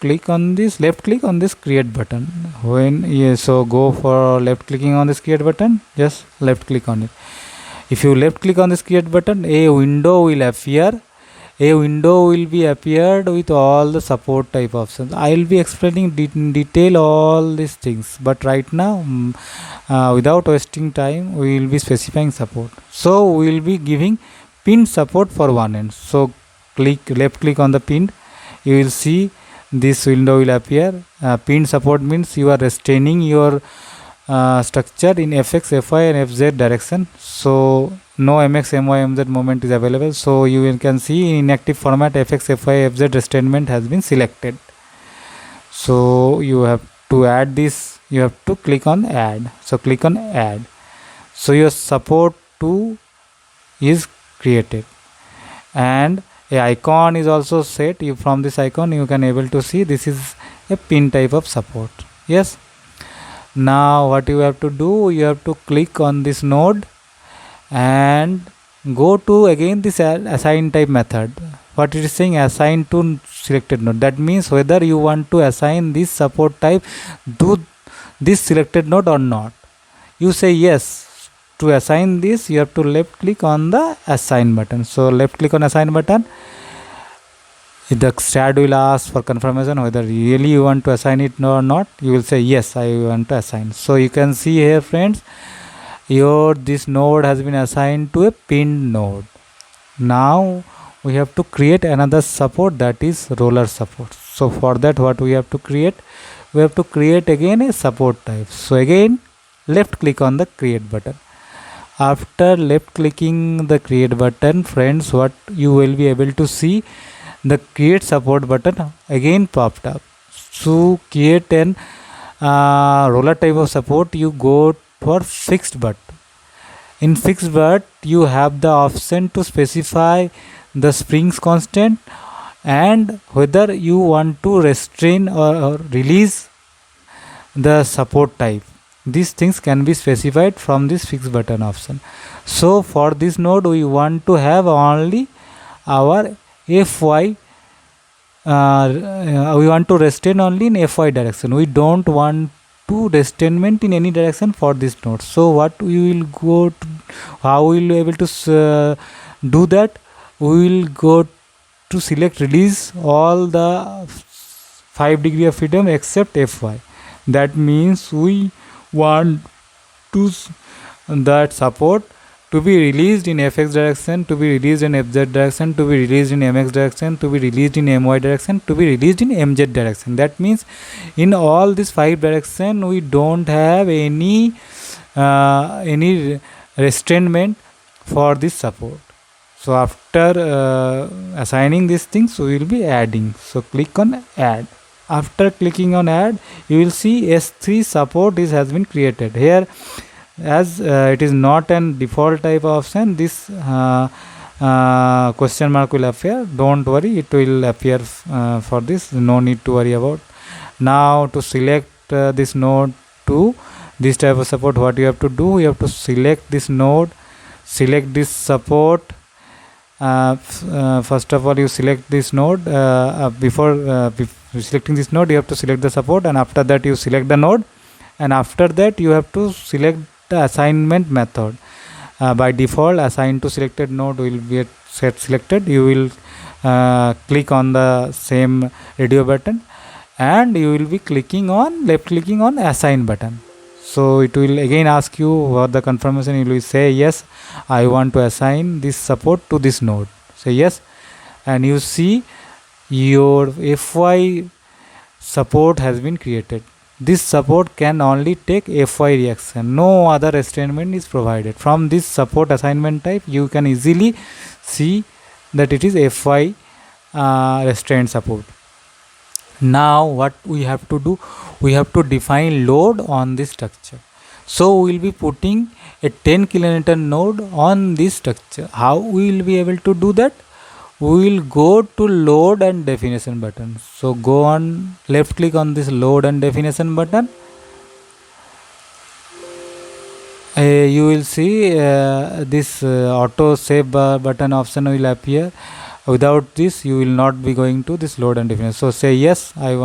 click on this, left click on this create button. So go for left clicking on this create button, just left click on it. If you left click on this create button, a window will appear. A window will be appeared with all the support type options. I will be explaining in detail all these things, but right now without wasting time, we will be specifying support. So we will be giving pinned support for one end. So left click on the pinned, you will see this window will appear. Pinned support means you are restraining your structure in fx, fy and fz direction. So no mx, my, mz moment is available. So you can see in inactive format fx, fy, fz restrainment has been selected. So you have to add this, you have to click on add. So click on add. So your support 2 is created, and a icon is also set. From this icon you can able to see this is a pin type of support. Yes. Now what you have to do, you have to click on this node and go to again this assign type method. What it is saying, assign to selected node. That means whether you want to assign this support type to this selected node or not. You say yes. To assign this, you have to left click on the assign button. So left click on assign button. The STAAD will ask for confirmation whether really you want to assign it or not. You will say yes, I want to assign. So you can see here, friends, this node has been assigned to a pinned node. Now we have to create another support, that is roller support. So for that, what we have to create? We have to create again a support type. So again left click on the create button. After left clicking the create button, friends, what you will be able to see, the create support button again popped up. To create an roller type of support, you go for fixed but. In fixed but, you have the option to specify the springs constant and whether you want to restrain or release the support type. These things can be specified from this fixed button option. So for this node, we want to have only our fy, we want to restrain only in fy direction. We don't want to restrainment in any direction for this node. So what we will go to, how we will be able to do that? We will go to select release all the 5 degree of freedom except fy. That means we want to that support to be released in fx direction, to be released in fz direction, to be released in mx direction, to be released in my direction, to be released in mz direction. That means in all these 5 direction we don't have any restrainment for this support. So after assigning these things, we will be adding. So click on add. After clicking on add, you will see S3 support has been created here. As it is not an default type option, this question mark will appear. Don't worry, it will appear for this, no need to worry about. Now to select this node to this type of support, what you have to do, you have to select this node, select this support. First of all, you select this node. Before selecting this node, you have to select the support, and after that you select the node, and after that you have to select the assignment method. By default, assign to selected node will be set selected. You will click on the same radio button and you will be clicking on left clicking on assign button. So it will again ask you for the confirmation. You will say yes, I want to assign this support to this node. Say yes, and you see your fy support has been created. This support can only take fy reaction. No other restrainment is provided. From this support assignment type, you can easily see that it is fy restraint support. Now what we have to do, we have to define load on this structure. So we will be putting a 10 kilonewton node on this structure. How we will be able to do that? We will go to load and definition button. So go on left click on this load and definition button. You will see this auto save button option will appear. Without this, you will not be going to this load and definition. So say yes, I want